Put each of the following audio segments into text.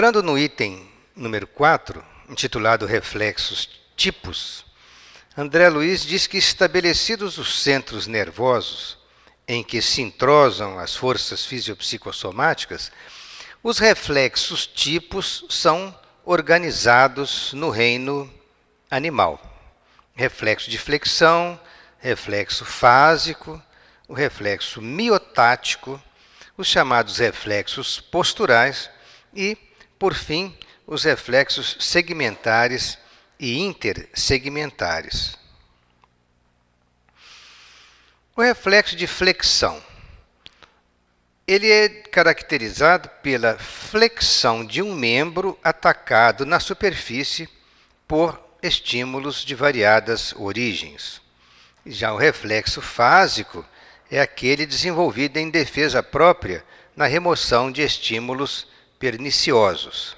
Entrando no item número 4, intitulado Reflexos Tipos, André Luiz diz que, estabelecidos os centros nervosos em que se entrosam as forças fisiopsicossomáticas, os reflexos tipos são organizados no reino animal. Reflexo de flexão, reflexo fásico, o reflexo miotático, os chamados reflexos posturais e, por fim, os reflexos segmentares e intersegmentares. O reflexo de flexão, ele é caracterizado pela flexão de um membro atacado na superfície por estímulos de variadas origens. Já o reflexo fásico é aquele desenvolvido em defesa própria na remoção de estímulos perniciosos.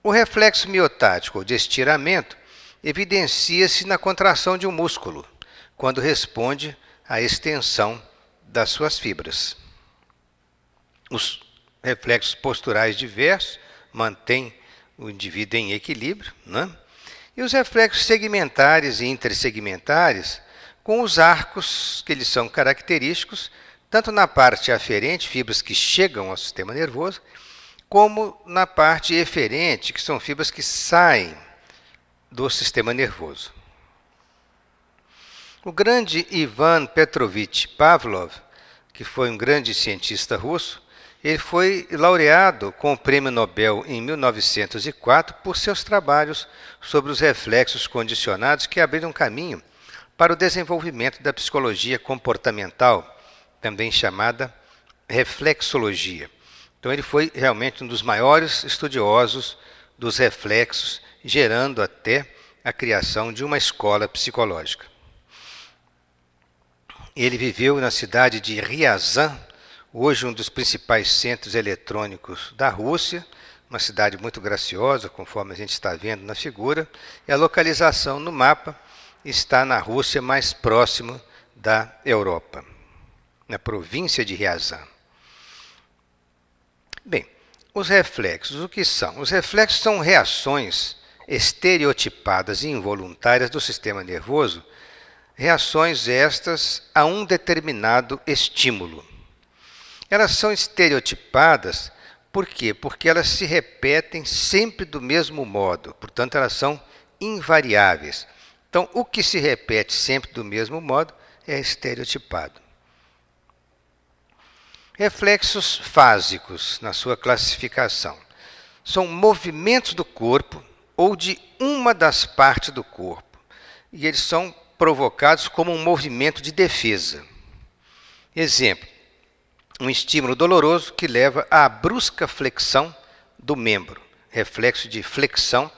O reflexo miotático, ou de estiramento, evidencia-se na contração de um músculo, quando responde à extensão das suas fibras. Os reflexos posturais diversos mantêm o indivíduo em equilíbrio, né? E os reflexos segmentares e intersegmentares, com os arcos que eles são característicos, tanto na parte aferente, fibras que chegam ao sistema nervoso, como na parte eferente, que são fibras que saem do sistema nervoso. O grande Ivan Petrovich Pavlov, que foi um grande cientista russo, ele foi laureado com o Prêmio Nobel em 1904 por seus trabalhos sobre os reflexos condicionados que abriram caminho para o desenvolvimento da psicologia comportamental, também chamada reflexologia. Então ele foi realmente um dos maiores estudiosos dos reflexos, gerando até a criação de uma escola psicológica. Ele viveu na cidade de Ryazan, hoje um dos principais centros eletrônicos da Rússia, uma cidade muito graciosa, conforme a gente está vendo na figura, e a localização no mapa está na Rússia mais próximo da Europa, na província de Ryazan. Bem, os reflexos, o que são? Os reflexos são reações estereotipadas e involuntárias do sistema nervoso, reações estas a um determinado estímulo. Elas são estereotipadas, por quê? Porque elas se repetem sempre do mesmo modo, portanto elas são invariáveis. Então, o que se repete sempre do mesmo modo é estereotipado. Reflexos fásicos, na sua classificação, são movimentos do corpo ou de uma das partes do corpo, e eles são provocados como um movimento de defesa. Exemplo, um estímulo doloroso que leva à brusca flexão do membro, reflexo de flexão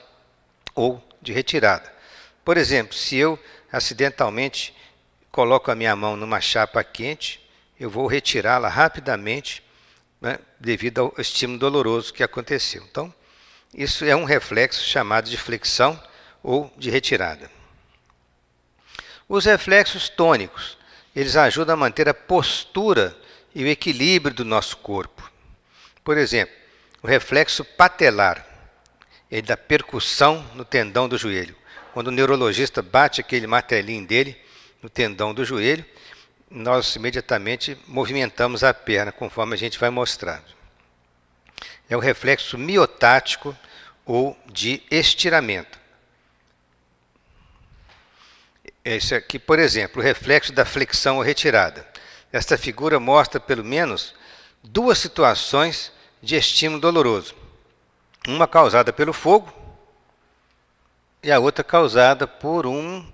ou de retirada. Por exemplo, se eu acidentalmente coloco a minha mão numa chapa quente, eu vou retirá-la rapidamente, né, devido ao estímulo doloroso que aconteceu. Então, isso é um reflexo chamado de flexão ou de retirada. Os reflexos tônicos, eles ajudam a manter a postura e o equilíbrio do nosso corpo. Por exemplo, o reflexo patelar, ele dá percussão no tendão do joelho. Quando o neurologista bate aquele martelinho dele no tendão do joelho, nós imediatamente movimentamos a perna, conforme a gente vai mostrar. É o reflexo miotático ou de estiramento. Esse aqui, por exemplo, o reflexo da flexão ou retirada. Esta figura mostra pelo menos duas situações de estímulo doloroso. Uma causada pelo fogo e a outra causada por um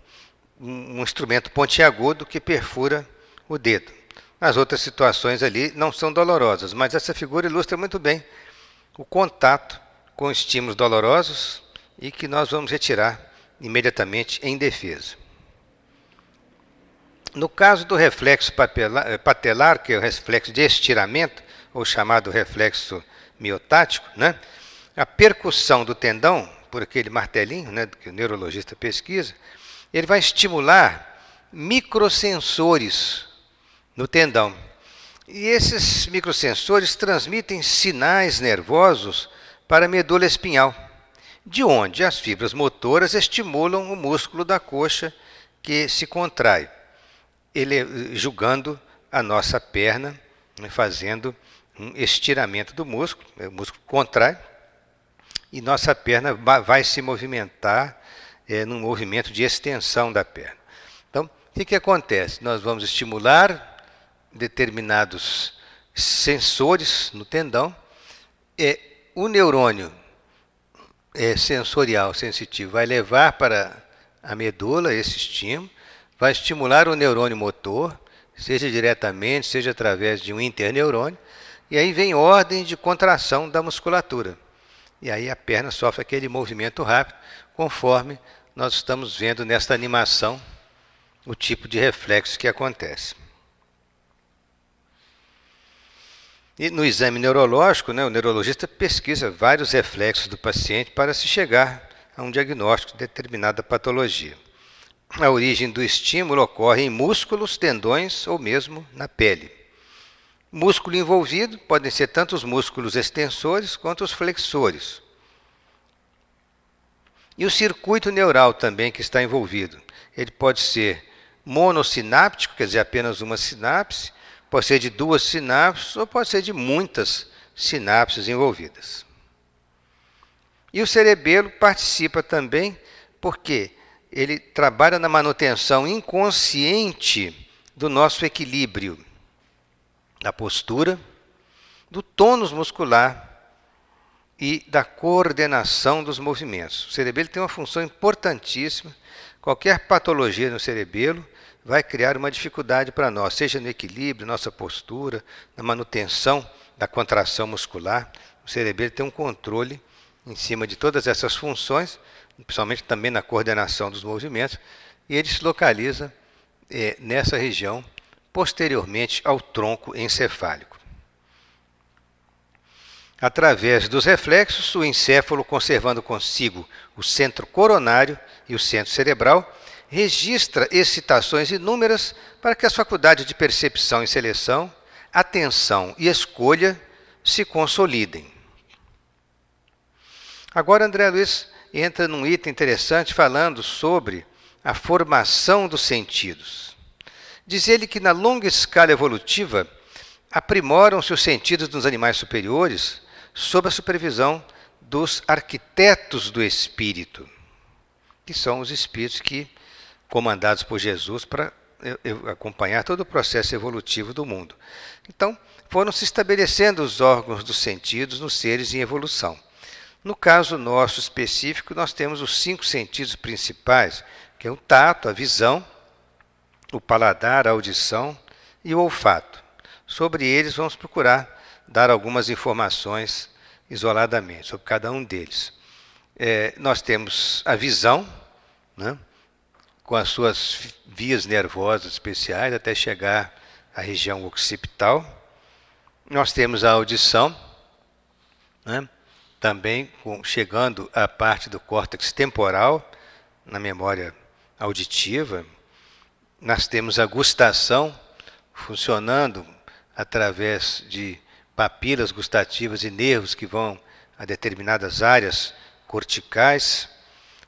instrumento pontiagudo que perfura o dedo. As outras situações ali não são dolorosas, mas essa figura ilustra muito bem o contato com estímulos dolorosos e que nós vamos retirar imediatamente em defesa. No caso do reflexo patelar, que é o reflexo de estiramento, ou chamado reflexo miotático, né, a percussão do tendão, por aquele martelinho, né, que o neurologista pesquisa, ele vai estimular microsensores no tendão. E esses microsensores transmitem sinais nervosos para a medula espinhal, de onde as fibras motoras estimulam o músculo da coxa que se contrai, julgando a nossa perna, fazendo um estiramento do músculo, o músculo contrai e nossa perna vai se movimentar num movimento de extensão da perna. Então, o que acontece? Nós vamos estimular determinados sensores no tendão, o neurônio sensorial sensitivo vai levar para a medula esse estímulo, vai estimular o neurônio motor, seja diretamente, seja através de um interneurônio, e aí vem ordem de contração da musculatura. E aí a perna sofre aquele movimento rápido, conforme nós estamos vendo nesta animação o tipo de reflexo que acontece. E no exame neurológico, o neurologista pesquisa vários reflexos do paciente para se chegar a um diagnóstico de determinada patologia. A origem do estímulo ocorre em músculos, tendões ou mesmo na pele. Músculo envolvido podem ser tanto os músculos extensores quanto os flexores. E o circuito neural também que está envolvido. Ele pode ser monossináptico, quer dizer, apenas uma sinapse, pode ser de 2 sinapses ou pode ser de muitas sinapses envolvidas. E o cerebelo participa também porque ele trabalha na manutenção inconsciente do nosso equilíbrio, da postura, do tônus muscular e da coordenação dos movimentos. O cerebelo tem uma função importantíssima. Qualquer patologia no cerebelo vai criar uma dificuldade para nós, seja no equilíbrio, nossa postura, na manutenção da contração muscular. O cerebelo tem um controle em cima de todas essas funções, principalmente também na coordenação dos movimentos, e ele se localiza nessa região, posteriormente ao tronco encefálico. Através dos reflexos, o encéfalo, conservando consigo o centro coronário e o centro cerebral, registra excitações inúmeras para que as faculdades de percepção e seleção, atenção e escolha se consolidem. Agora, André Luiz entra num item interessante falando sobre a formação dos sentidos. Diz ele que na longa escala evolutiva aprimoram-se os sentidos dos animais superiores sob a supervisão dos arquitetos do espírito, que são os espíritos que comandados por Jesus para acompanhar todo o processo evolutivo do mundo. Então, foram se estabelecendo os órgãos dos sentidos nos seres em evolução. No caso nosso específico, nós temos os 5 sentidos principais, que é o tato, a visão, o paladar, a audição e o olfato. Sobre eles, vamos procurar dar algumas informações isoladamente, sobre cada um deles. Nós temos a visão, com as suas vias nervosas especiais, até chegar à região occipital. Nós temos a audição, também chegando à parte do córtex temporal, na memória auditiva. Nós temos a gustação, funcionando através de papilas gustativas e nervos que vão a determinadas áreas corticais.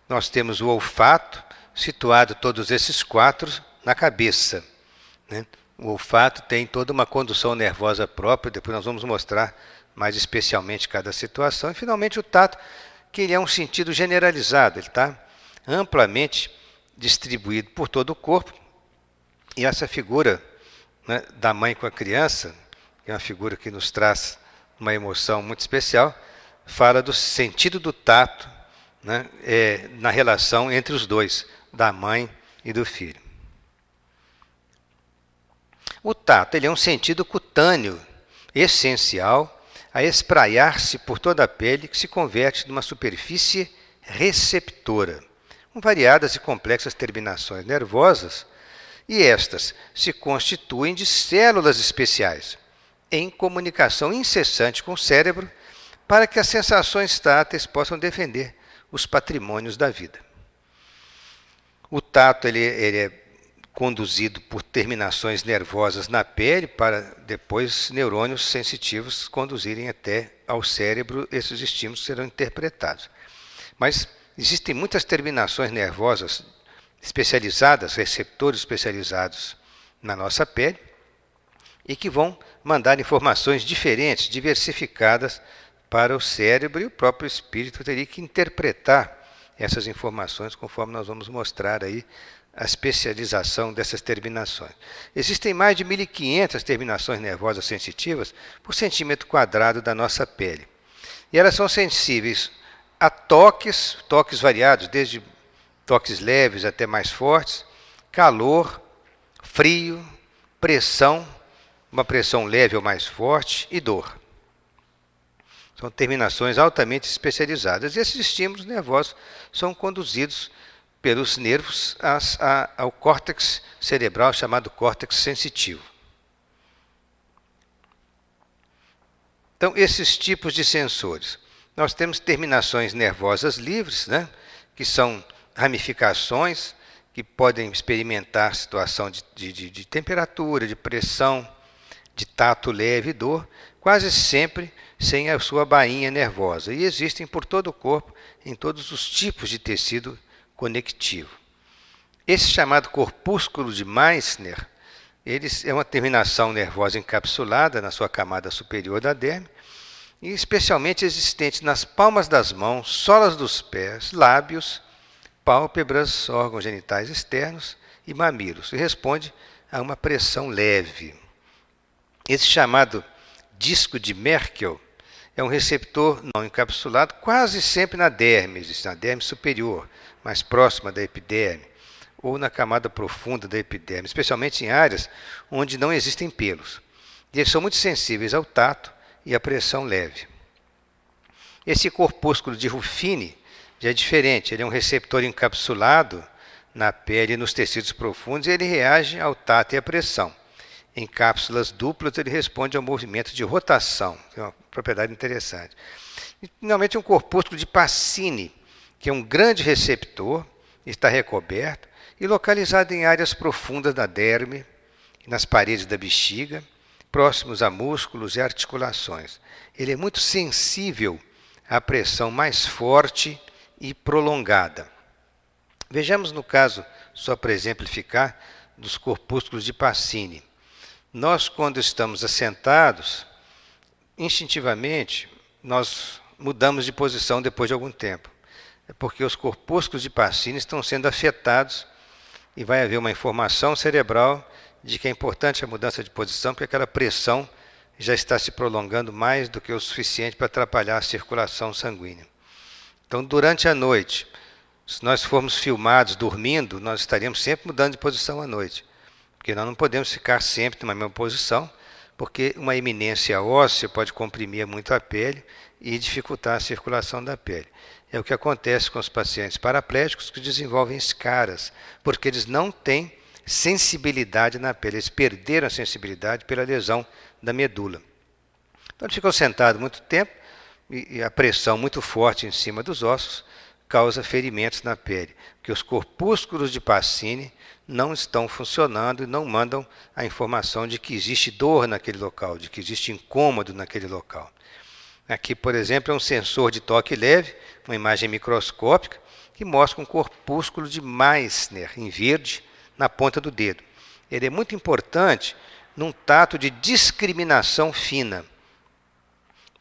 Nós temos o olfato, situado todos esses 4 na cabeça. O olfato tem toda uma condução nervosa própria, depois nós vamos mostrar mais especialmente cada situação. E, finalmente, o tato, que ele é um sentido generalizado, ele está amplamente distribuído por todo o corpo. E essa figura da mãe com a criança, que é uma figura que nos traz uma emoção muito especial, fala do sentido do tato, na relação entre os dois, da mãe e do filho. O tato ele é um sentido cutâneo, essencial, a espraiar-se por toda a pele, que se converte numa superfície receptora, com variadas e complexas terminações nervosas, e estas se constituem de células especiais, em comunicação incessante com o cérebro, para que as sensações táteis possam defender os patrimônios da vida. O tato ele é conduzido por terminações nervosas na pele para depois neurônios sensitivos conduzirem até ao cérebro esses estímulos serão interpretados. Mas existem muitas terminações nervosas especializadas, receptores especializados na nossa pele, e que vão mandar informações diferentes, diversificadas para o cérebro, e o próprio espírito teria que interpretar essas informações, conforme nós vamos mostrar aí a especialização dessas terminações. Existem mais de 1.500 terminações nervosas sensitivas por centímetro quadrado da nossa pele. E elas são sensíveis a toques variados, desde toques leves até mais fortes, calor, frio, pressão, uma pressão leve ou mais forte, e dor. São terminações altamente especializadas. E esses estímulos nervosos são conduzidos pelos nervos ao córtex cerebral, chamado córtex sensitivo. Então, esses tipos de sensores. Nós temos terminações nervosas livres, né, que são ramificações que podem experimentar situação de temperatura, de pressão, de tato leve e dor, quase sempre sem a sua bainha nervosa. E existem por todo o corpo, em todos os tipos de tecido conectivo. Esse chamado corpúsculo de Meissner, é uma terminação nervosa encapsulada na sua camada superior da derme, e especialmente existente nas palmas das mãos, solas dos pés, lábios, pálpebras, órgãos genitais externos e mamilos, e responde a uma pressão leve. Esse chamado disco de Merkel é um receptor não encapsulado quase sempre na derme superior, mais próxima da epiderme, ou na camada profunda da epiderme, especialmente em áreas onde não existem pelos. E eles são muito sensíveis ao tato e à pressão leve. Esse corpúsculo de Ruffini já é diferente, ele é um receptor encapsulado na pele e nos tecidos profundos, e ele reage ao tato e à pressão. Em cápsulas duplas, ele responde ao movimento de rotação, que é uma propriedade interessante. E, finalmente, um corpúsculo de Pacini, que é um grande receptor, está recoberto e localizado em áreas profundas da derme, nas paredes da bexiga, próximos a músculos e articulações. Ele é muito sensível à pressão mais forte e prolongada. Vejamos no caso, só para exemplificar, dos corpúsculos de Pacini. Nós, quando estamos assentados, instintivamente, nós mudamos de posição depois de algum tempo. É porque os corpúsculos de Pacini estão sendo afetados e vai haver uma informação cerebral de que é importante a mudança de posição, porque aquela pressão já está se prolongando mais do que o suficiente para atrapalhar a circulação sanguínea. Então, durante a noite, se nós formos filmados dormindo, nós estaríamos sempre mudando de posição à noite, porque nós não podemos ficar sempre na mesma posição, porque uma eminência óssea pode comprimir muito a pele e dificultar a circulação da pele. É o que acontece com os pacientes paraplégicos que desenvolvem escaras, porque eles não têm sensibilidade na pele, eles perderam a sensibilidade pela lesão da medula. Então, eles ficam sentados muito tempo e a pressão muito forte em cima dos ossos causa ferimentos na pele, porque os corpúsculos de Pacini não estão funcionando e não mandam a informação de que existe dor naquele local, de que existe incômodo naquele local. Aqui, por exemplo, é um sensor de toque leve, uma imagem microscópica, que mostra um corpúsculo de Meissner, em verde, na ponta do dedo. Ele é muito importante num tato de discriminação fina.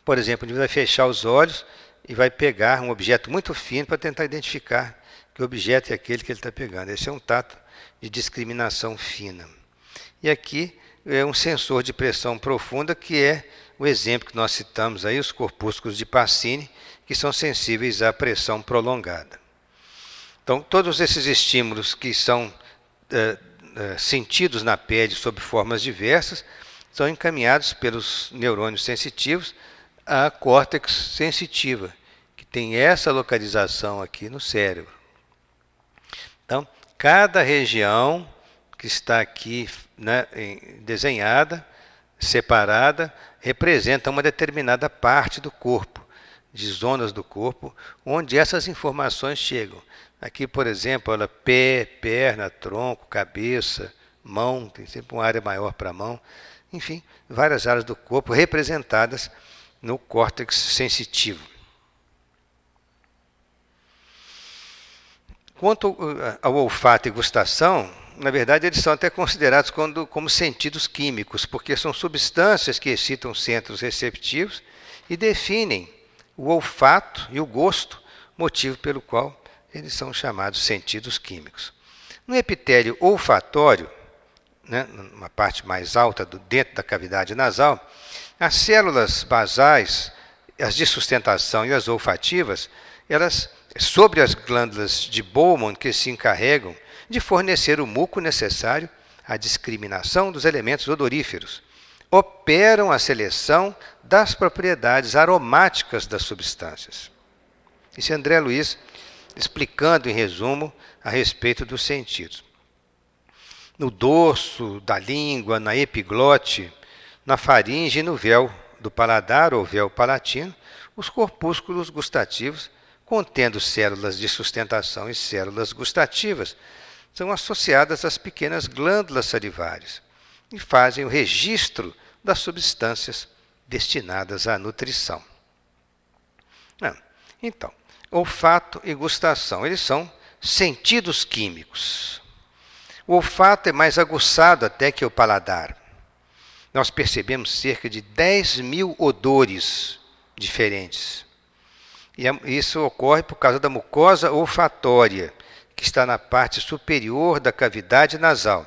Por exemplo, ele vai fechar os olhos e vai pegar um objeto muito fino para tentar identificar que objeto é aquele que ele está pegando. Esse é um tato de discriminação fina. E aqui é um sensor de pressão profunda, que é o exemplo que nós citamos aí, os corpúsculos de Pacini, que são sensíveis à pressão prolongada. Então, todos esses estímulos que são sentidos na pele sob formas diversas são encaminhados pelos neurônios sensitivos à córtex sensitiva, que tem essa localização aqui no cérebro. Então, cada região que está aqui, né, desenhada, separada, representa uma determinada parte do corpo, de zonas do corpo, onde essas informações chegam. Aqui, por exemplo, olha, pé, perna, tronco, cabeça, mão, tem sempre uma área maior para a mão. Enfim, várias áreas do corpo representadas no córtex sensitivo. Quanto ao olfato e gustação, na verdade eles são até considerados como sentidos químicos, porque são substâncias que excitam centros receptivos e definem o olfato e o gosto, motivo pelo qual eles são chamados sentidos químicos. No epitélio olfatório, né, numa parte mais alta dentro da cavidade nasal, as células basais, as de sustentação e as olfativas, elas sobre as glândulas de Bowman que se encarregam de fornecer o muco necessário à discriminação dos elementos odoríferos, operam a seleção das propriedades aromáticas das substâncias. Isso é André Luiz explicando em resumo a respeito dos sentidos. No dorso da língua, na epiglote, na faringe e no véu do paladar ou véu palatino, os corpúsculos gustativos, contendo células de sustentação e células gustativas, são associadas às pequenas glândulas salivares e fazem o registro das substâncias destinadas à nutrição. Então, olfato e gustação, eles são sentidos químicos. O olfato é mais aguçado até que o paladar. Nós percebemos cerca de 10.000 odores diferentes. E isso ocorre por causa da mucosa olfatória, que está na parte superior da cavidade nasal.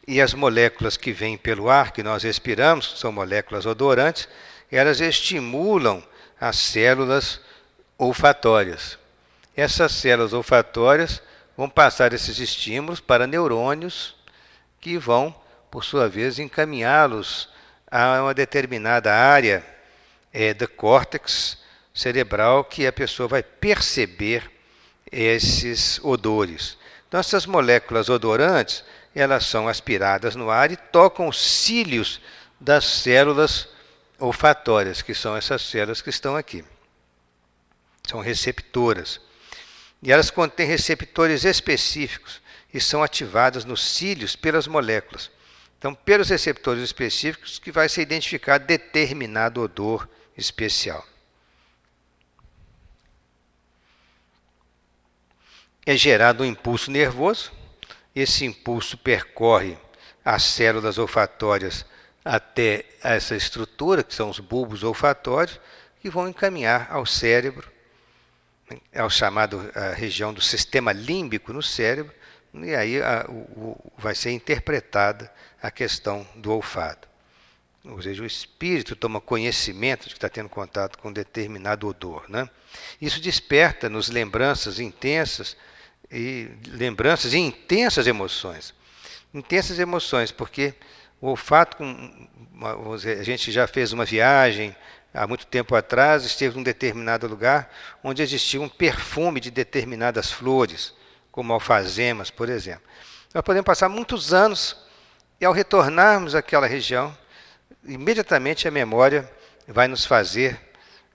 E as moléculas que vêm pelo ar, que nós respiramos, são moléculas odorantes, elas estimulam as células olfatórias. Essas células olfatórias vão passar esses estímulos para neurônios que vão, por sua vez, encaminhá-los a uma determinada área do córtex cerebral que a pessoa vai perceber esses odores. Então, essas moléculas odorantes, elas são aspiradas no ar e tocam os cílios das células olfatórias, que são essas células que estão aqui. São receptoras. E elas contêm receptores específicos e são ativadas nos cílios pelas moléculas. Então, pelos receptores específicos que vai ser identificado determinado odor especial. É gerado um impulso nervoso. Esse impulso percorre as células olfatórias até essa estrutura, que são os bulbos olfatórios, que vão encaminhar ao cérebro, ao chamado a região do sistema límbico no cérebro, e aí vai ser interpretada a questão do olfato. Ou seja, o espírito toma conhecimento de que está tendo contato com um determinado odor, né? Isso desperta nos lembranças intensas e intensas emoções. Intensas emoções, porque o olfato, a gente já fez uma viagem há muito tempo atrás, esteve num determinado lugar onde existia um perfume de determinadas flores, como alfazemas, por exemplo. Nós podemos passar muitos anos e, ao retornarmos àquela região, imediatamente a memória vai nos fazer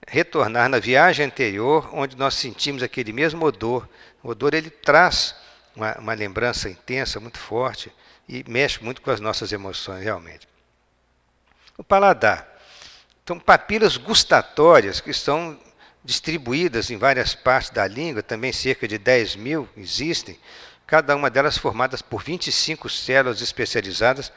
retornar na viagem anterior, onde nós sentimos aquele mesmo odor. O odor ele traz uma lembrança intensa, muito forte, e mexe muito com as nossas emoções, realmente. O paladar. Então, papilas gustatórias que estão distribuídas em várias partes da língua, também cerca de 10.000 existem, cada uma delas formadas por 25 células especializadas,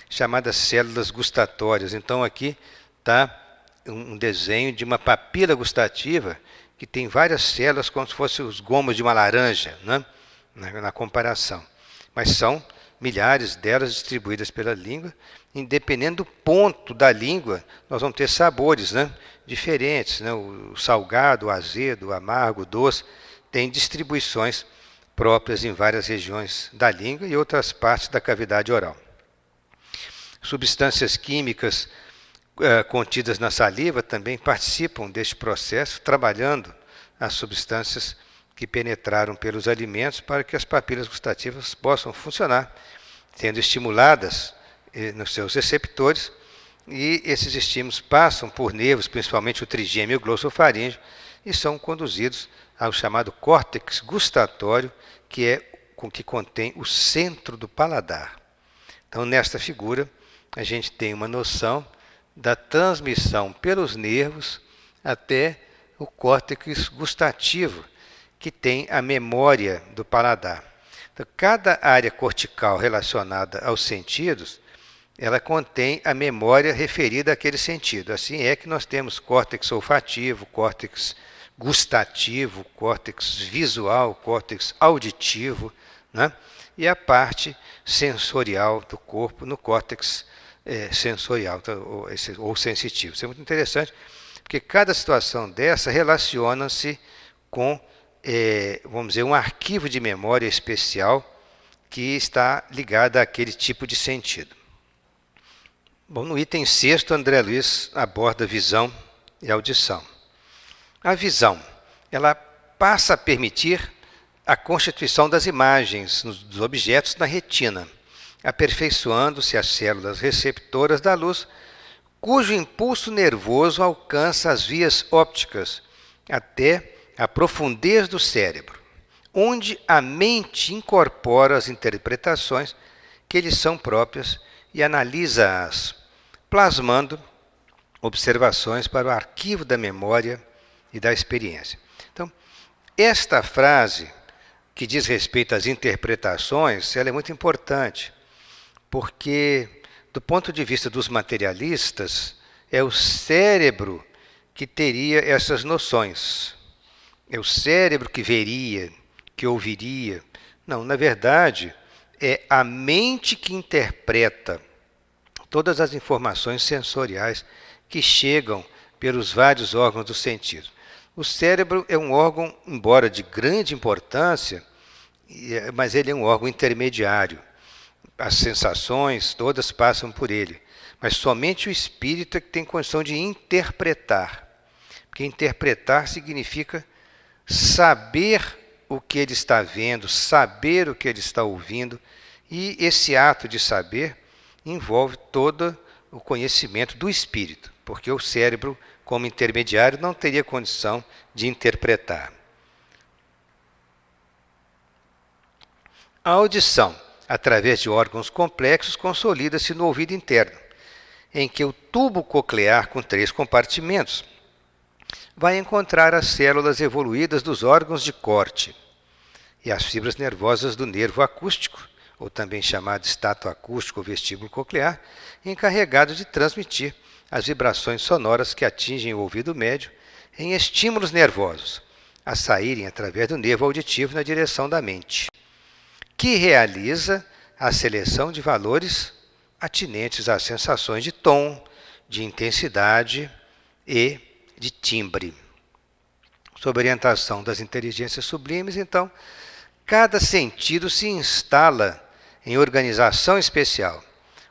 chamadas células gustatórias. Então, aqui está um desenho de uma papila gustativa que tem várias células, como se fossem os gomos de uma laranja, né? na comparação. Mas são milhares delas distribuídas pela língua. Dependendo do ponto da língua, nós vamos ter sabores, né? diferentes. Né? O salgado, o azedo, o amargo, o doce, tem distribuições próprias em várias regiões da língua e outras partes da cavidade oral. Substâncias químicas contidas na saliva também participam deste processo, trabalhando as substâncias que penetraram pelos alimentos para que as papilas gustativas possam funcionar, sendo estimuladas nos seus receptores, e esses estímulos passam por nervos, principalmente o trigêmeo e o glossofaríngeo, e são conduzidos ao chamado córtex gustatório, que contém o centro do paladar. Então, nesta figura, a gente tem uma noção da transmissão pelos nervos até o córtex gustativo, que tem a memória do paladar. Então, cada área cortical relacionada aos sentidos, ela contém a memória referida àquele sentido. Assim é que nós temos córtex olfativo, córtex gustativo, córtex visual, córtex auditivo, né? E a parte sensorial do corpo no córtex sensorial ou sensitivo. Isso é muito interessante, porque cada situação dessa relaciona-se com, vamos dizer, um arquivo de memória especial que está ligado àquele tipo de sentido. Bom, no item 6º, André Luiz aborda visão e audição. A visão, ela passa a permitir a constituição das imagens dos objetos na retina, aperfeiçoando-se as células receptoras da luz, cujo impulso nervoso alcança as vias ópticas até a profundez do cérebro, onde a mente incorpora as interpretações que lhes são próprias e analisa-as, plasmando observações para o arquivo da memória e da experiência. Então, esta frase, que diz respeito às interpretações, ela é muito importante, porque, do ponto de vista dos materialistas, é o cérebro que teria essas noções. É o cérebro que veria, que ouviria. Não, na verdade, é a mente que interpreta todas as informações sensoriais que chegam pelos vários órgãos do sentido. O cérebro é um órgão, embora de grande importância, mas ele é um órgão intermediário. As sensações todas passam por ele, mas somente o espírito é que tem condição de interpretar. Porque interpretar significa saber o que ele está vendo, saber o que ele está ouvindo, e esse ato de saber envolve todo o conhecimento do espírito, porque o cérebro, como intermediário, não teria condição de interpretar. A audição, através de órgãos complexos, consolida-se no ouvido interno, em que o tubo coclear, com 3 compartimentos, vai encontrar as células evoluídas dos órgãos de corte e as fibras nervosas do nervo acústico, ou também chamado estato acústico ou vestíbulo coclear, encarregado de transmitir as vibrações sonoras que atingem o ouvido médio em estímulos nervosos, a saírem através do nervo auditivo na direção da mente, que realiza a seleção de valores atinentes às sensações de tom, de intensidade e de timbre. Sob orientação das inteligências sublimes, então, cada sentido se instala em organização especial,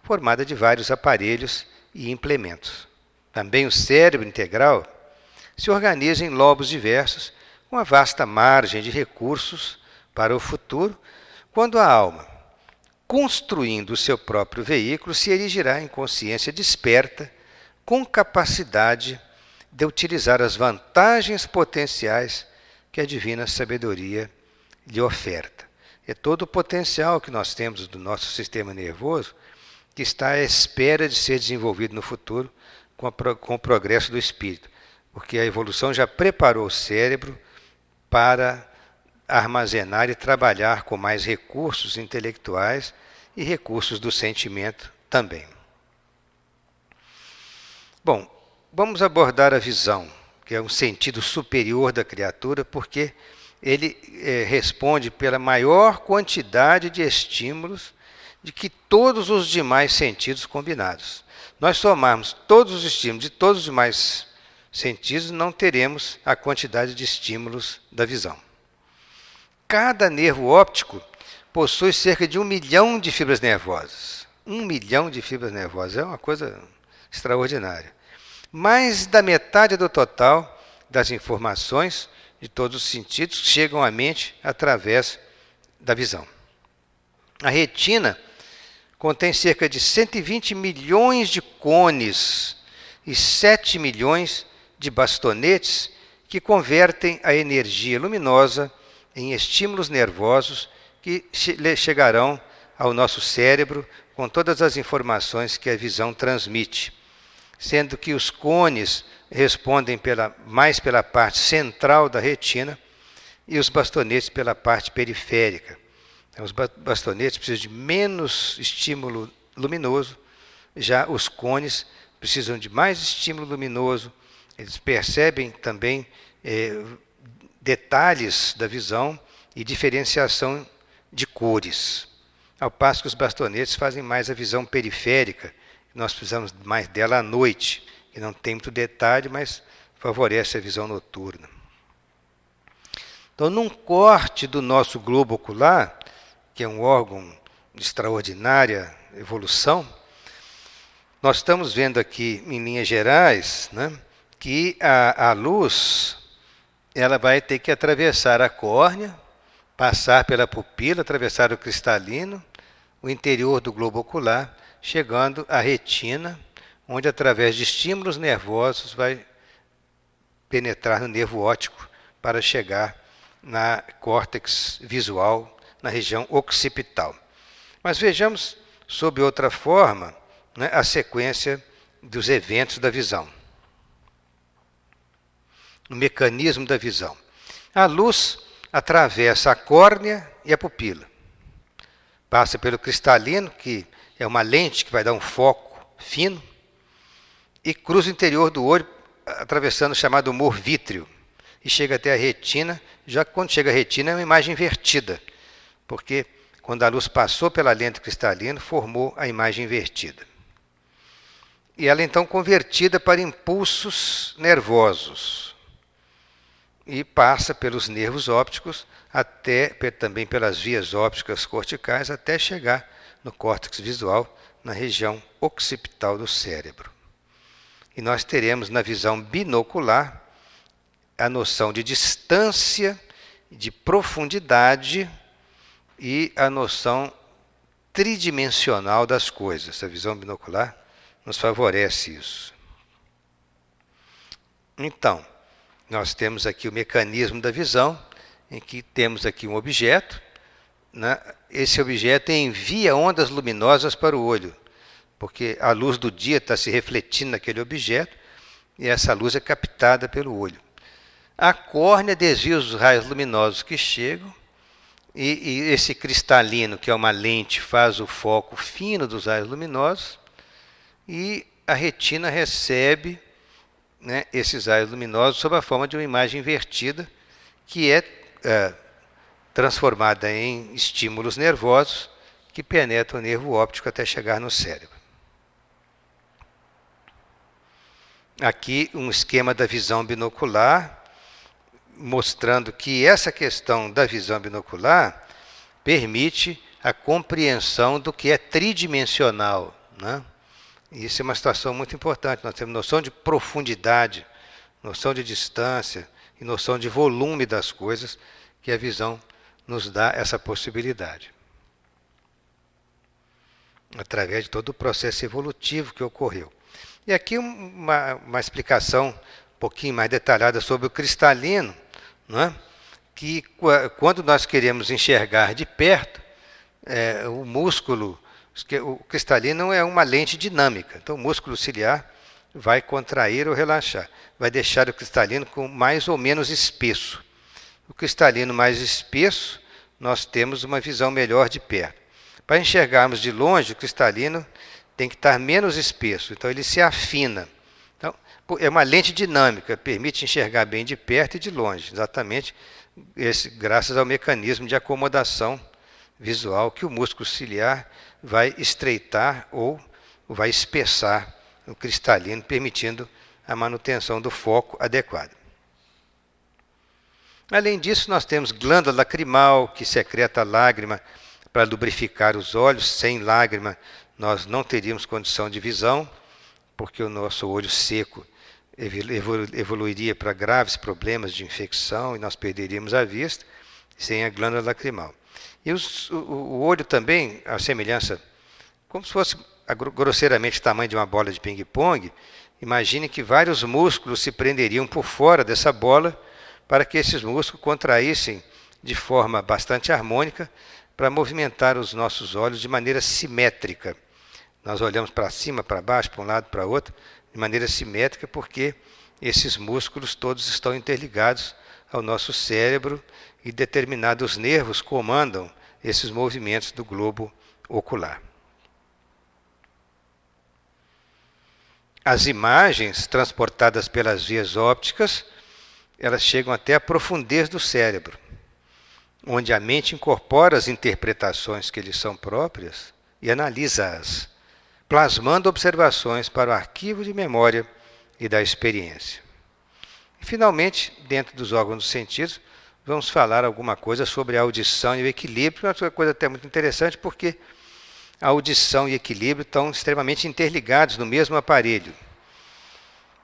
formada de vários aparelhos e implementos. Também o cérebro integral se organiza em lobos diversos, com uma vasta margem de recursos para o futuro, quando a alma, construindo o seu próprio veículo, se erigirá em consciência desperta, com capacidade de utilizar as vantagens potenciais que a divina sabedoria lhe oferta. É todo o potencial que nós temos do nosso sistema nervoso que está à espera de ser desenvolvido no futuro com o progresso do espírito, porque a evolução já preparou o cérebro para armazenar e trabalhar com mais recursos intelectuais e recursos do sentimento também. Bom, vamos abordar a visão, que é um sentido superior da criatura, porque ele responde pela maior quantidade de estímulos de que todos os demais sentidos combinados. Nós somarmos todos os estímulos de todos os demais sentidos, não teremos a quantidade de estímulos da visão. Cada nervo óptico possui cerca de 1 milhão de fibras nervosas. 1 milhão de fibras nervosas é uma coisa extraordinária. Mais da metade do total das informações de todos os sentidos chegam à mente através da visão. A retina contém cerca de 120 milhões de cones e 7 milhões de bastonetes que convertem a energia luminosa em estímulos nervosos que chegarão ao nosso cérebro com todas as informações que a visão transmite, sendo que os cones respondem mais pela parte central da retina e os bastonetes pela parte periférica. Então, os bastonetes precisam de menos estímulo luminoso, já os cones precisam de mais estímulo luminoso, eles percebem também detalhes da visão e diferenciação de cores, ao passo que os bastonetes fazem mais a visão periférica, nós precisamos mais dela à noite, que não tem muito detalhe, mas favorece a visão noturna. Então, num corte do nosso globo ocular, que é um órgão de extraordinária evolução, nós estamos vendo aqui, em linhas gerais, né, que a luz ela vai ter que atravessar a córnea, passar pela pupila, atravessar o cristalino, o interior do globo ocular, chegando à retina, onde, através de estímulos nervosos, vai penetrar no nervo óptico para chegar na córtex visual, na região occipital. Mas vejamos, sob outra forma, né, a sequência dos eventos da visão. O mecanismo da visão. A luz atravessa a córnea e a pupila. Passa pelo cristalino, que é uma lente que vai dar um foco fino, e cruza o interior do olho, atravessando o chamado humor vítreo, e chega até a retina. Já quando chega à retina é uma imagem invertida, porque quando a luz passou pela lente cristalina, formou a imagem invertida. E ela é então convertida para impulsos nervosos, e passa pelos nervos ópticos, também pelas vias ópticas corticais, até chegar no córtex visual, na região occipital do cérebro. E nós teremos na visão binocular a noção de distância, de profundidade e a noção tridimensional das coisas. A visão binocular nos favorece isso. Então, nós temos aqui o mecanismo da visão, em que temos aqui um objeto, né? Esse objeto envia ondas luminosas para o olho, porque a luz do dia está se refletindo naquele objeto e essa luz é captada pelo olho. A córnea desvia os raios luminosos que chegam e esse cristalino, que é uma lente, faz o foco fino dos raios luminosos e a retina recebe, né, esses raios luminosos sob a forma de uma imagem invertida, que é transformada em estímulos nervosos que penetram o nervo óptico até chegar no cérebro. Aqui um esquema da visão binocular, mostrando que essa questão da visão binocular permite a compreensão do que é tridimensional, né? Isso é uma situação muito importante. Nós temos noção de profundidade, noção de distância e noção de volume das coisas, que a visão nos dá essa possibilidade. Através de todo o processo evolutivo que ocorreu. E aqui uma explicação um pouquinho mais detalhada sobre o cristalino, não é? Que quando nós queremos enxergar de perto, o músculo, o cristalino é uma lente dinâmica, então o músculo ciliar vai contrair ou relaxar, vai deixar o cristalino com mais ou menos espesso. O cristalino mais espesso, nós temos uma visão melhor de perto. Para enxergarmos de longe, o cristalino tem que estar menos espesso, então ele se afina. Então, é uma lente dinâmica, permite enxergar bem de perto e de longe, exatamente graças ao mecanismo de acomodação visual que o músculo ciliar vai estreitar ou vai espessar o cristalino, permitindo a manutenção do foco adequado. Além disso, nós temos glândula lacrimal, que secreta lágrima para lubrificar os olhos. Sem lágrima, nós não teríamos condição de visão, porque o nosso olho seco evoluiria para graves problemas de infecção e nós perderíamos a vista sem a glândula lacrimal. E o olho também, a semelhança, como se fosse grosseiramente o tamanho de uma bola de ping-pong, imagine que vários músculos se prenderiam por fora dessa bola para que esses músculos contraíssem de forma bastante harmônica para movimentar os nossos olhos de maneira simétrica. Nós olhamos para cima, para baixo, para um lado, para outro, de maneira simétrica, porque esses músculos todos estão interligados ao nosso cérebro e determinados nervos comandam esses movimentos do globo ocular. As imagens transportadas pelas vias ópticas, elas chegam até a profundez do cérebro, onde a mente incorpora as interpretações que lhes são próprias e analisa-as, plasmando observações para o arquivo de memória e da experiência. E, finalmente, dentro dos órgãos dos sentidos, vamos falar alguma coisa sobre a audição e o equilíbrio, uma coisa até muito interessante, porque a audição e equilíbrio estão extremamente interligados no mesmo aparelho.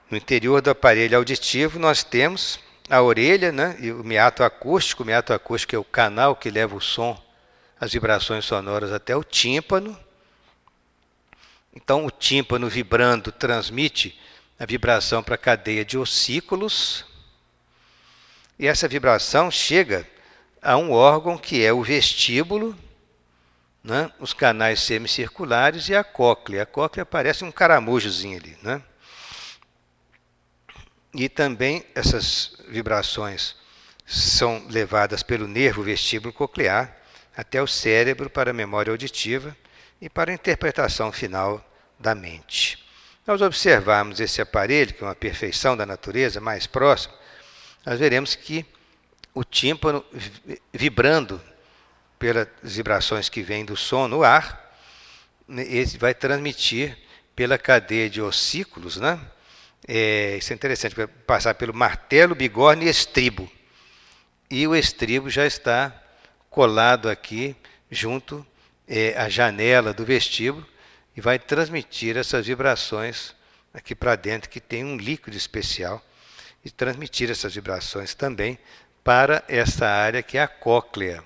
No interior do aparelho auditivo nós temos a orelha, né, e o meato acústico. O meato acústico é o canal que leva o som, as vibrações sonoras até o tímpano. Então o tímpano vibrando transmite a vibração para a cadeia de ossículos. E essa vibração chega a um órgão que é o vestíbulo, né, os canais semicirculares e a cóclea. A cóclea parece um caramujozinho ali, né? E também essas vibrações são levadas pelo nervo vestíbulo coclear até o cérebro para a memória auditiva e para a interpretação final da mente. Nós observarmos esse aparelho, que é uma perfeição da natureza, mais próximo, nós veremos que o tímpano vibrando pelas vibrações que vêm do som no ar, ele vai transmitir pela cadeia de ossículos, né? Isso é interessante, vai passar pelo martelo, bigorna e estribo. E o estribo já está colado aqui, junto à janela do vestíbulo, e vai transmitir essas vibrações aqui para dentro, que tem um líquido especial, e transmitir essas vibrações também para essa área que é a cóclea.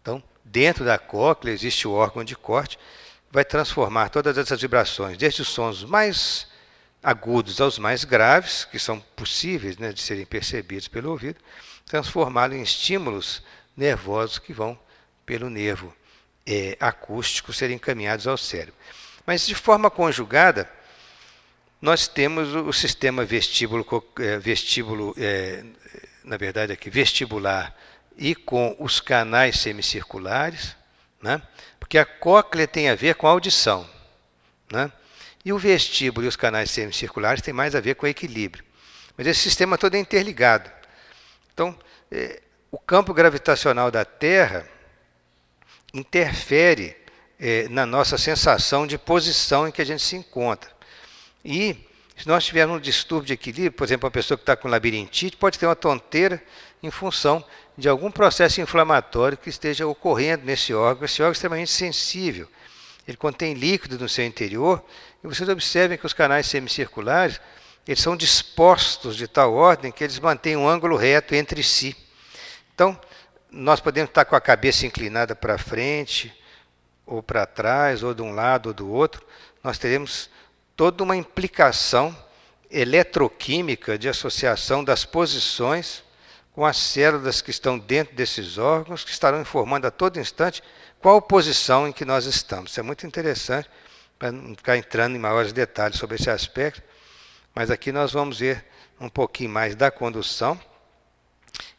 Então, dentro da cóclea existe o órgão de corte, que vai transformar todas essas vibrações, desde os sons mais agudos aos mais graves, que são possíveis, né, de serem percebidos pelo ouvido, transformá-lo em estímulos nervosos que vão pelo nervo acústico serem encaminhados ao cérebro. Mas de forma conjugada, nós temos o sistema vestibular e com os canais semicirculares, né, porque a cóclea tem a ver com a audição, né? E o vestíbulo e os canais semicirculares têm mais a ver com o equilíbrio. Mas esse sistema todo é interligado. Então, o campo gravitacional da Terra interfere na nossa sensação de posição em que a gente se encontra. E, se nós tivermos um distúrbio de equilíbrio, por exemplo, uma pessoa que está com labirintite pode ter uma tonteira em função de algum processo inflamatório que esteja ocorrendo nesse órgão. Esse órgão é extremamente sensível. Ele contém líquido no seu interior, e vocês observem que os canais semicirculares, eles são dispostos de tal ordem que eles mantêm um ângulo reto entre si. Então, nós podemos estar com a cabeça inclinada para frente, ou para trás, ou de um lado ou do outro. Nós teremos toda uma implicação eletroquímica de associação das posições com as células que estão dentro desses órgãos, que estarão informando a todo instante qual posição em que nós estamos. Isso é muito interessante, para não ficar entrando em maiores detalhes sobre esse aspecto, mas aqui nós vamos ver um pouquinho mais da condução,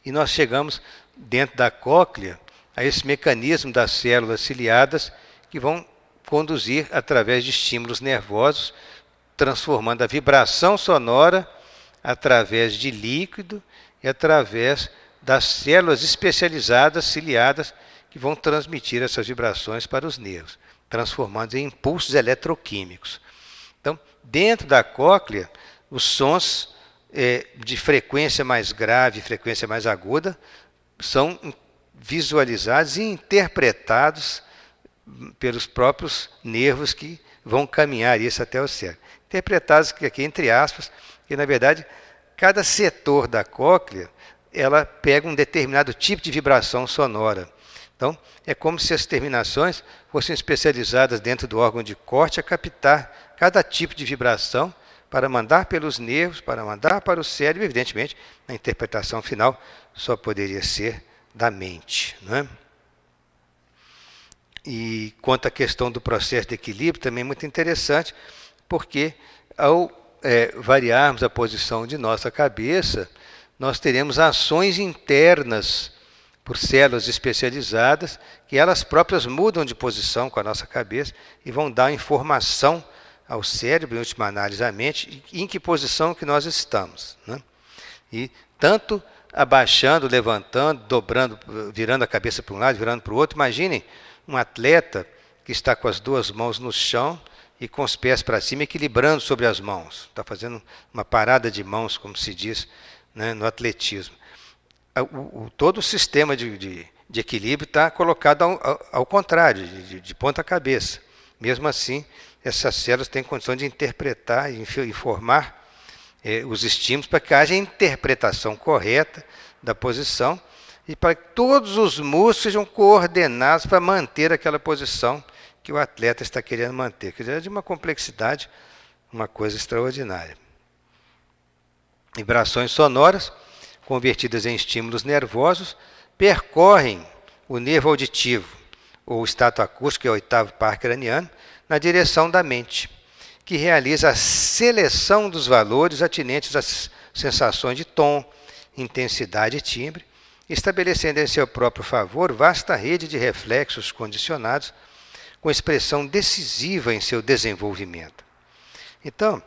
e nós chegamos dentro da cóclea a esse mecanismo das células ciliadas que vão conduzir através de estímulos nervosos, transformando a vibração sonora através de líquido e através das células especializadas ciliadas que vão transmitir essas vibrações para os nervos, transformando em impulsos eletroquímicos. Então, dentro da cóclea, os sons de frequência mais grave e frequência mais aguda são visualizados e interpretados pelos próprios nervos que vão caminhar isso até o cérebro. Interpretados aqui entre aspas, que na verdade cada setor da cóclea ela pega um determinado tipo de vibração sonora. Então, é como se as terminações fossem especializadas dentro do órgão de corte a captar cada tipo de vibração para mandar pelos nervos, para mandar para o cérebro, e, evidentemente, a interpretação final só poderia ser da mente, né? E quanto à questão do processo de equilíbrio, também é muito interessante, porque ao variarmos a posição de nossa cabeça, nós teremos ações internas por células especializadas que elas próprias mudam de posição com a nossa cabeça e vão dar informação ao cérebro, em última análise à mente, em que posição que nós estamos, né? E tanto abaixando, levantando, dobrando, virando a cabeça para um lado, virando para o outro. Imaginem um atleta que está com as duas mãos no chão e com os pés para cima, equilibrando sobre as mãos. Está fazendo uma parada de mãos, como se diz, né, no atletismo. Todo o sistema de equilíbrio está colocado ao contrário, de ponta cabeça. Mesmo assim, essas células têm condição de interpretar e informar os estímulos para que haja a interpretação correta da posição e para que todos os músculos sejam coordenados para manter aquela posição que o atleta está querendo manter. Quer dizer, é de uma complexidade, uma coisa extraordinária. Vibrações sonoras, convertidas em estímulos nervosos, percorrem o nervo auditivo, ou estato acústico, que é o oitavo par craniano, na direção da mente, que realiza a seleção dos valores atinentes às sensações de tom, intensidade e timbre, estabelecendo em seu próprio favor vasta rede de reflexos condicionados, com expressão decisiva em seu desenvolvimento. Então,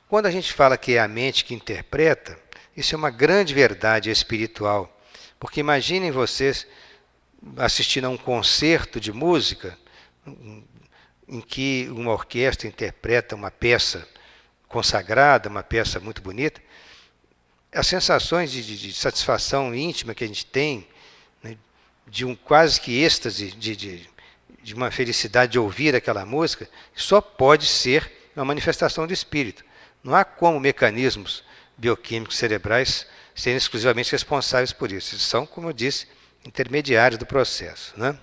quando a gente fala que é a mente que interpreta, isso é uma grande verdade espiritual, porque imaginem vocês assistindo a um concerto de música em que uma orquestra interpreta uma peça consagrada, uma peça muito bonita. As sensações de satisfação íntima que a gente tem, né, de um quase que êxtase, de uma felicidade de ouvir aquela música, só pode ser uma manifestação do espírito. Não há como mecanismos bioquímicos cerebrais serem exclusivamente responsáveis por isso. Eles são, como eu disse, intermediários do processo, né?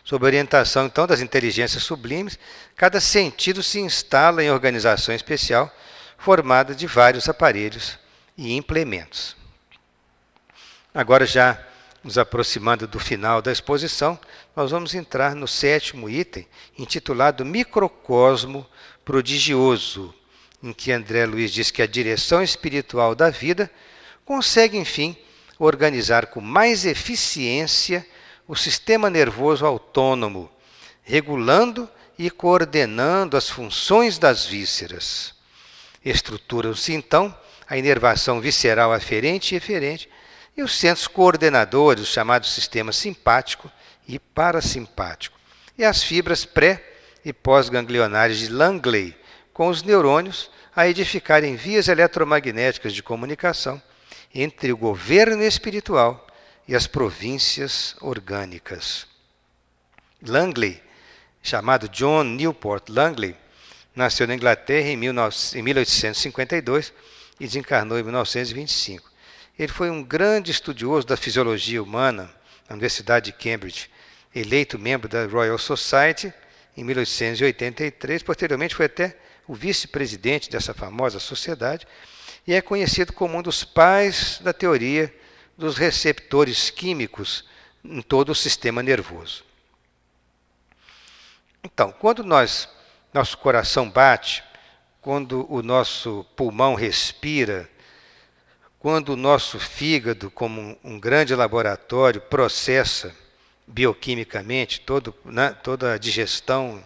Sob a orientação, então, das inteligências sublimes, cada sentido se instala em organização especial, formada de vários aparelhos e implementos. Agora, já nos aproximando do final da exposição, nós vamos entrar no sétimo item, intitulado Microcosmo Prodigioso, em que André Luiz diz que a direção espiritual da vida consegue, enfim, organizar com mais eficiência o sistema nervoso autônomo, regulando e coordenando as funções das vísceras. Estruturam-se, então, a inervação visceral aferente e eferente e os centros coordenadores, os chamados sistemas simpático e parasimpático, e as fibras pré- e pós-ganglionares de Langley, com os neurônios a edificarem vias eletromagnéticas de comunicação entre o governo espiritual e as províncias orgânicas. Langley, chamado John Newport Langley, nasceu na Inglaterra em 1852 e desencarnou em 1925. Ele foi um grande estudioso da fisiologia humana na Universidade de Cambridge, eleito membro da Royal Society em 1883, posteriormente foi até o vice-presidente dessa famosa sociedade e é conhecido como um dos pais da teoria dos receptores químicos em todo o sistema nervoso. Então, quando nosso coração bate, quando o nosso pulmão respira, quando o nosso fígado, como um grande laboratório, processa bioquimicamente toda a digestão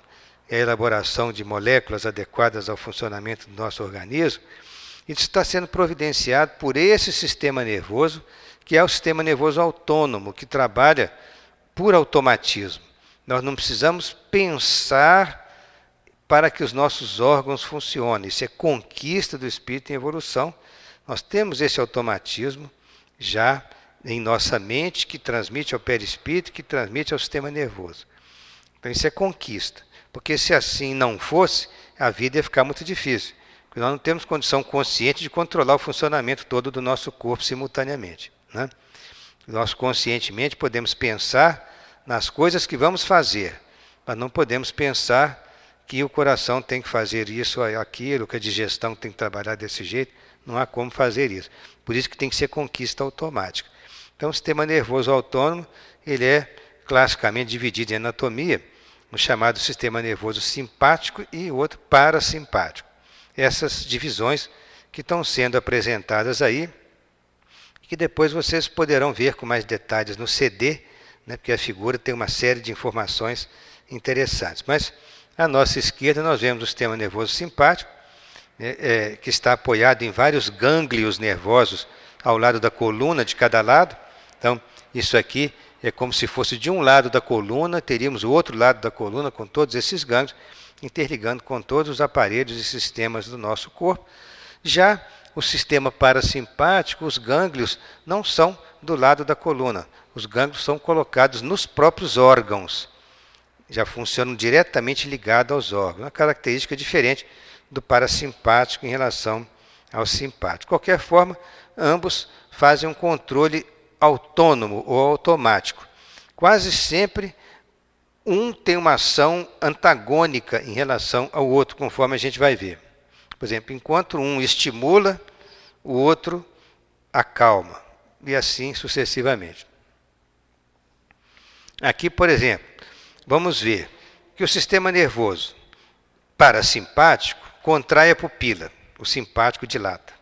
e a elaboração de moléculas adequadas ao funcionamento do nosso organismo, isso está sendo providenciado por esse sistema nervoso, que é o sistema nervoso autônomo, que trabalha por automatismo. Nós não precisamos pensar para que os nossos órgãos funcionem. Isso é conquista do espírito em evolução. Nós temos esse automatismo já em nossa mente, que transmite ao perispírito, que transmite ao sistema nervoso. Então isso é conquista. Porque se assim não fosse, a vida ia ficar muito difícil. Porque nós não temos condição consciente de controlar o funcionamento todo do nosso corpo simultaneamente, né? Nós conscientemente podemos pensar nas coisas que vamos fazer, mas não podemos pensar que o coração tem que fazer isso, aquilo, que a digestão tem que trabalhar desse jeito. Não há como fazer isso. Por isso que tem que ser conquista automática. Então, o sistema nervoso autônomo, ele é classicamente dividido em anatomia, no chamado sistema nervoso simpático e o outro parasimpático. essas divisões que estão sendo apresentadas aí, que depois vocês poderão ver com mais detalhes no CD, né, porque a figura tem uma série de informações interessantes. Mas à nossa esquerda nós vemos o sistema nervoso simpático, que está apoiado em vários gânglios nervosos ao lado da coluna de cada lado. Então, isso aqui é como se fosse de um lado da coluna, teríamos o outro lado da coluna com todos esses gânglios, interligando com todos os aparelhos e sistemas do nosso corpo. Já o sistema parasimpático, os gânglios não são do lado da coluna. Os gânglios são colocados nos próprios órgãos. Já funcionam diretamente ligados aos órgãos. Uma característica diferente do parasimpático em relação ao simpático. De qualquer forma, ambos fazem um controle autônomo ou automático. Quase sempre um tem uma ação antagônica em relação ao outro, conforme a gente vai ver. Por exemplo, enquanto um estimula, o outro acalma, e assim sucessivamente. Aqui, por exemplo, vamos ver que o sistema nervoso parasimpático contrai a pupila, o simpático dilata.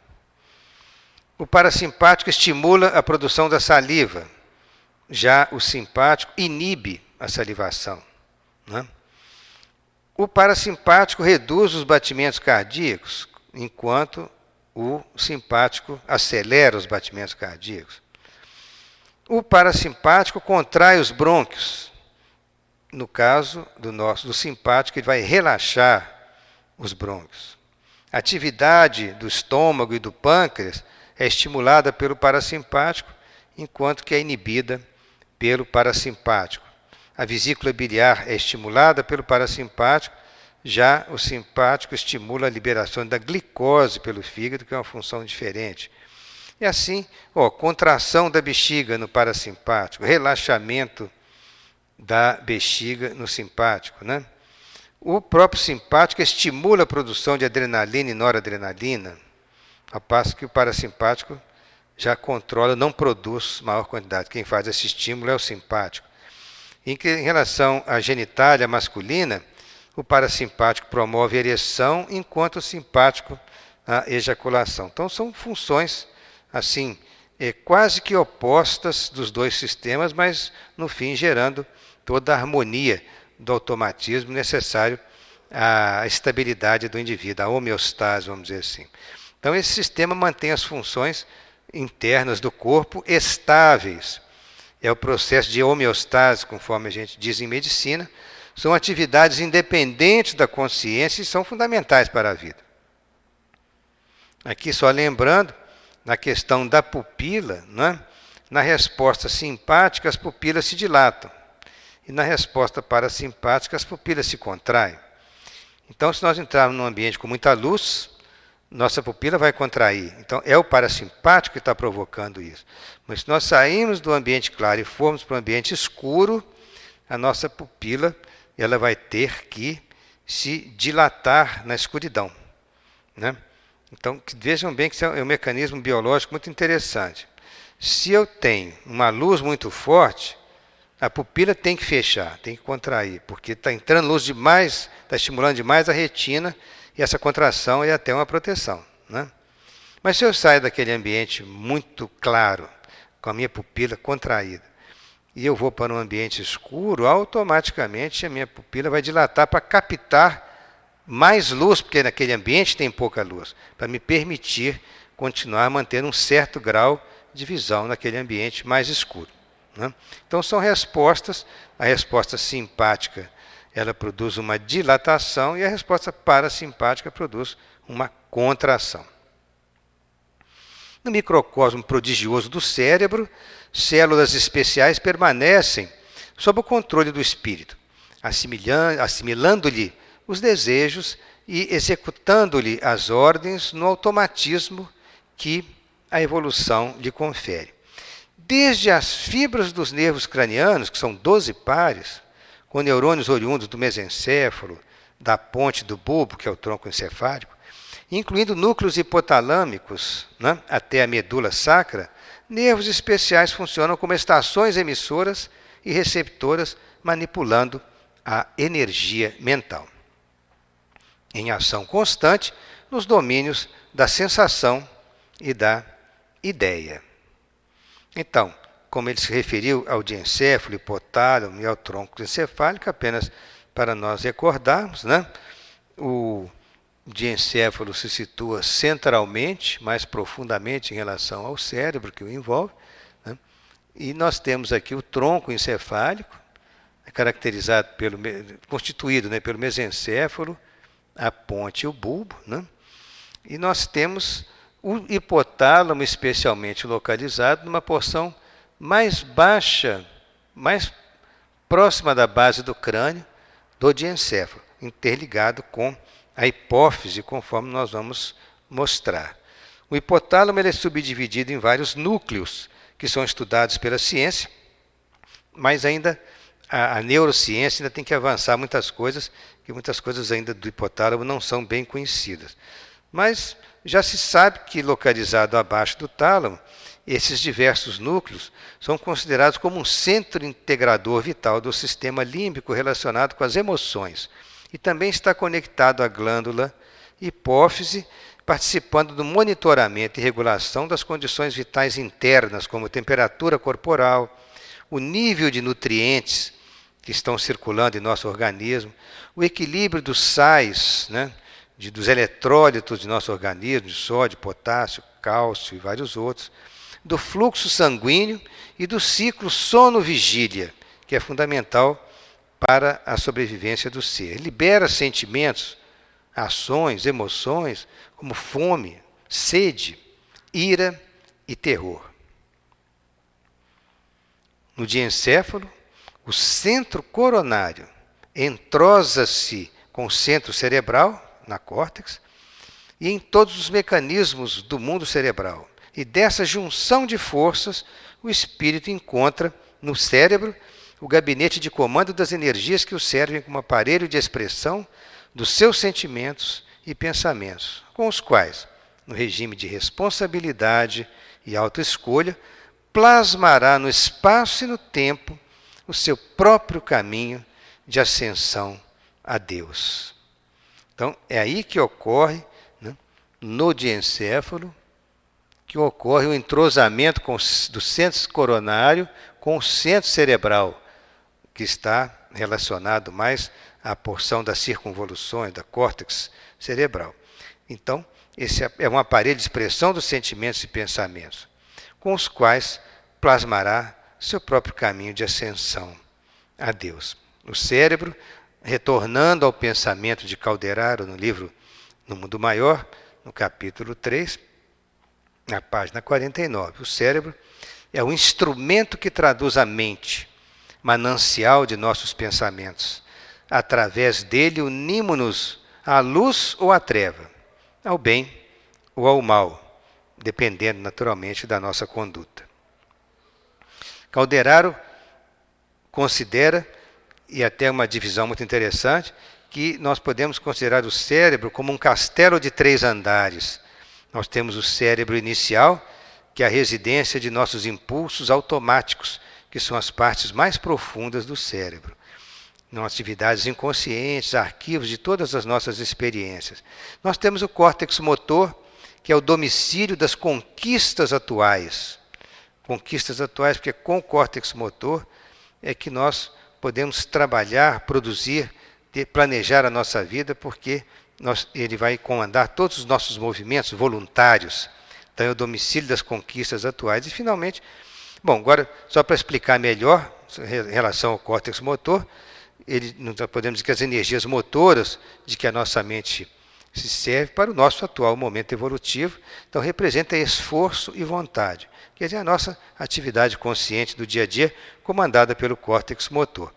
O parasimpático estimula a produção da saliva, já o simpático inibe a salivação, né? O parasimpático reduz os batimentos cardíacos, enquanto o simpático acelera os batimentos cardíacos. O parasimpático contrai os brônquios. No caso do simpático, ele vai relaxar os brônquios. A atividade do estômago e do pâncreas é estimulada pelo parasimpático, enquanto que é inibida pelo parasimpático. A vesícula biliar é estimulada pelo parasimpático, já o simpático estimula a liberação da glicose pelo fígado, que é uma função diferente. E assim, contração da bexiga no parasimpático, relaxamento da bexiga no simpático, né? O próprio simpático estimula a produção de adrenalina e noradrenalina, ao passo que o parasimpático já controla, não produz maior quantidade. Quem faz esse estímulo é o simpático. Em relação à genitália masculina, o parasimpático promove a ereção, enquanto o simpático a ejaculação. Então são funções assim quase que opostas dos dois sistemas, mas no fim gerando toda a harmonia do automatismo necessário à estabilidade do indivíduo, à homeostase, vamos dizer assim. Então esse sistema mantém as funções internas do corpo estáveis. É o processo de homeostase, conforme a gente diz em medicina. São atividades independentes da consciência e são fundamentais para a vida. Aqui só lembrando, na questão da pupila, né? Na resposta simpática as pupilas se dilatam. E na resposta parasimpática as pupilas se contraem. Então, se nós entrarmos num ambiente com muita luz, nossa pupila vai contrair. Então, é o parasimpático que está provocando isso. Mas se nós sairmos do ambiente claro e formos para o ambiente escuro, a nossa pupila ela vai ter que se dilatar na escuridão, né? Então, vejam bem que isso é um mecanismo biológico muito interessante. Se eu tenho uma luz muito forte, a pupila tem que fechar, tem que contrair, porque está entrando luz demais, está estimulando demais a retina, e essa contração é até uma proteção, né? Mas se eu saio daquele ambiente muito claro, com a minha pupila contraída, e eu vou para um ambiente escuro, automaticamente a minha pupila vai dilatar para captar mais luz, porque naquele ambiente tem pouca luz, para me permitir continuar mantendo um certo grau de visão naquele ambiente mais escuro, né? Então são respostas. A resposta simpática ela produz uma dilatação e a resposta parasimpática produz uma contração. No microcosmo prodigioso do cérebro, células especiais permanecem sob o controle do espírito, assimilando-lhe os desejos e executando-lhe as ordens no automatismo que a evolução lhe confere. Desde as fibras dos nervos cranianos, que são 12 pares, com neurônios oriundos do mesencéfalo, da ponte do bulbo, que é o tronco encefálico, incluindo núcleos hipotalâmicos, né, até a medula sacra, nervos especiais funcionam como estações emissoras e receptoras, manipulando a energia mental. Em ação constante, nos domínios da sensação e da ideia. Então, como ele se referiu ao diencéfalo, hipotálamo e ao tronco encefálico, apenas para nós recordarmos, né? O diencéfalo se situa centralmente, mais profundamente em relação ao cérebro que o envolve, né? E nós temos aqui o tronco encefálico, caracterizado constituído, né, pelo mesencéfalo, a ponte e o bulbo, né? E nós temos o hipotálamo especialmente localizado numa porção mais baixa, mais próxima da base do crânio do diencéfalo, interligado com a hipófise, conforme nós vamos mostrar. O hipotálamo ele é subdividido em vários núcleos que são estudados pela ciência, mas ainda a neurociência ainda tem que avançar muitas coisas, que muitas coisas ainda do hipotálamo não são bem conhecidas. Mas já se sabe que, localizado abaixo do tálamo, esses diversos núcleos são considerados como um centro integrador vital do sistema límbico relacionado com as emoções e também está conectado à glândula hipófise, participando do monitoramento e regulação das condições vitais internas, como temperatura corporal, o nível de nutrientes que estão circulando em nosso organismo, o equilíbrio dos sais, né, dos eletrólitos de nosso organismo, de sódio, potássio, cálcio e vários outros, do fluxo sanguíneo e do ciclo sono-vigília, que é fundamental para a sobrevivência do ser. Libera sentimentos, ações, emoções, como fome, sede, ira e terror. No diencéfalo, o centro coronário entrosa-se com o centro cerebral, na córtex, e em todos os mecanismos do mundo cerebral. E dessa junção de forças, o espírito encontra no cérebro o gabinete de comando das energias que o servem como aparelho de expressão dos seus sentimentos e pensamentos, com os quais, no regime de responsabilidade e autoescolha, plasmará no espaço e no tempo o seu próprio caminho de ascensão a Deus. Então, é aí que ocorre, né, no diencéfalo, que ocorre o entrosamento do centro coronário com o centro cerebral, que está relacionado mais à porção das circunvoluções, da córtex cerebral. Então, esse é um aparelho de expressão dos sentimentos e pensamentos, com os quais plasmará seu próprio caminho de ascensão a Deus. O cérebro, retornando ao pensamento de Calderaro no livro No Mundo Maior, no capítulo 3, na página 49, o cérebro é o instrumento que traduz a mente, manancial de nossos pensamentos. Através dele unimos-nos à luz ou à treva, ao bem ou ao mal, dependendo naturalmente da nossa conduta. Calderaro considera, e até uma divisão muito interessante, que nós podemos considerar o cérebro como um castelo de 3 andares. Nós temos o cérebro inicial, que é a residência de nossos impulsos automáticos, que são as partes mais profundas do cérebro. Nossas atividades inconscientes, arquivos de todas as nossas experiências. Nós temos o córtex motor, que é o domicílio das conquistas atuais. Conquistas atuais, porque com o córtex motor é que nós podemos trabalhar, produzir, planejar a nossa vida, porque ele vai comandar todos os nossos movimentos voluntários. Então é o domicílio das conquistas atuais. E finalmente, bom, agora só para explicar melhor em relação ao córtex motor, nós podemos dizer que as energias motoras de que a nossa mente se serve para o nosso atual momento evolutivo, então representa esforço e vontade, quer dizer, a nossa atividade consciente do dia a dia, comandada pelo córtex motor.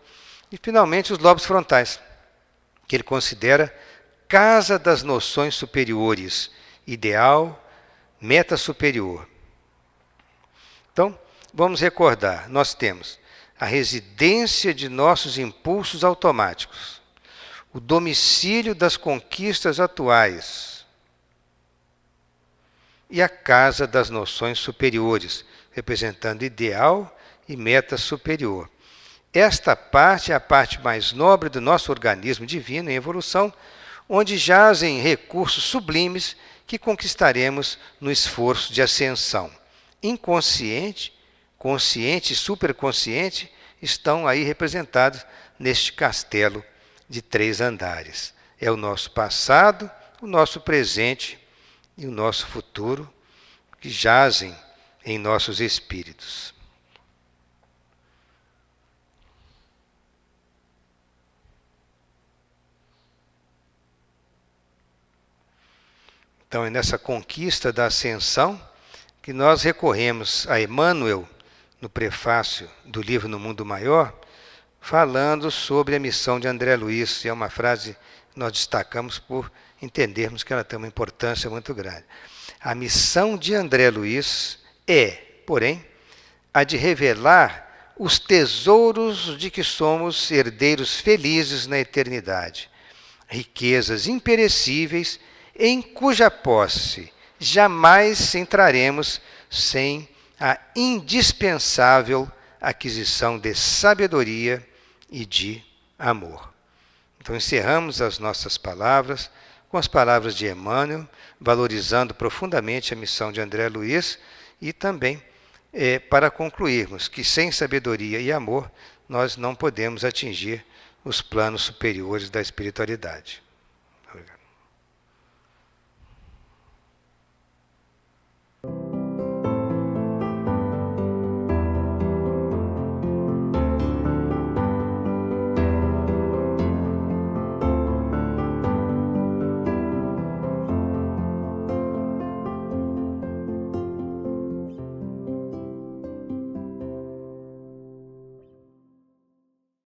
E finalmente os lobos frontais, que ele considera casa das noções superiores, ideal, meta superior. Então, vamos recordar, nós temos a residência de nossos impulsos automáticos, o domicílio das conquistas atuais e a casa das noções superiores, representando ideal e meta superior. Esta parte é a parte mais nobre do nosso organismo divino em evolução, onde jazem recursos sublimes que conquistaremos no esforço de ascensão. Inconsciente, consciente e superconsciente estão aí representados neste castelo de 3 andares. É o nosso passado, o nosso presente e o nosso futuro que jazem em nossos espíritos. Então, é nessa conquista da ascensão que nós recorremos a Emmanuel, no prefácio do livro No Mundo Maior, falando sobre a missão de André Luiz. E é uma frase que nós destacamos por entendermos que ela tem uma importância muito grande. A missão de André Luiz é, porém, a de revelar os tesouros de que somos herdeiros felizes na eternidade, riquezas imperecíveis em cuja posse jamais entraremos sem a indispensável aquisição de sabedoria e de amor. Então encerramos as nossas palavras com as palavras de Emmanuel, valorizando profundamente a missão de André Luiz e também para concluirmos que sem sabedoria e amor nós não podemos atingir os planos superiores da espiritualidade.